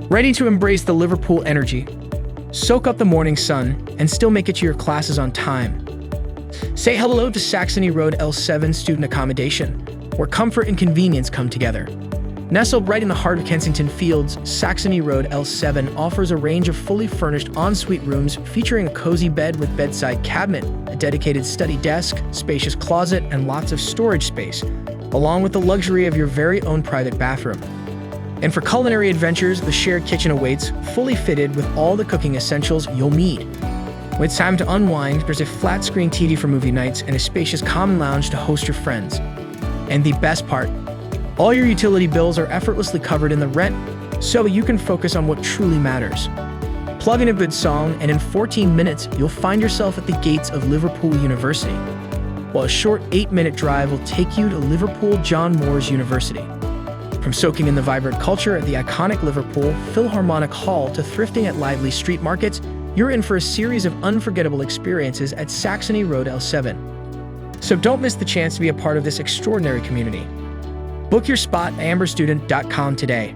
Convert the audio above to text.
Ready to embrace the Liverpool energy? Soak up the morning sun and still make it to your classes on time. Say hello to Saxony Road L7 student accommodation, where comfort and convenience come together. Nestled right in the heart of Kensington Fields, Saxony Road L7 offers a range of fully furnished ensuite rooms featuring a cozy bed with bedside cabinet, a dedicated study desk, spacious closet, and lots of storage space, along with the luxury of your very own private bathroom. And for culinary adventures, the shared kitchen awaits, fully fitted with all the cooking essentials you'll need. When it's time to unwind, there's a flat-screen TV for movie nights and a spacious common lounge to host your friends. And the best part, all your utility bills are effortlessly covered in the rent, so you can focus on what truly matters. Plug in a good song, and in 14 minutes, you'll find yourself at the gates of Liverpool University, while a short 8-minute drive will take you to Liverpool John Moores University. From soaking in the vibrant culture at the iconic Liverpool Philharmonic Hall to thrifting at lively street markets, you're in for a series of unforgettable experiences at Saxony Road L7. So don't miss the chance to be a part of this extraordinary community. Book your spot at amberstudent.com today.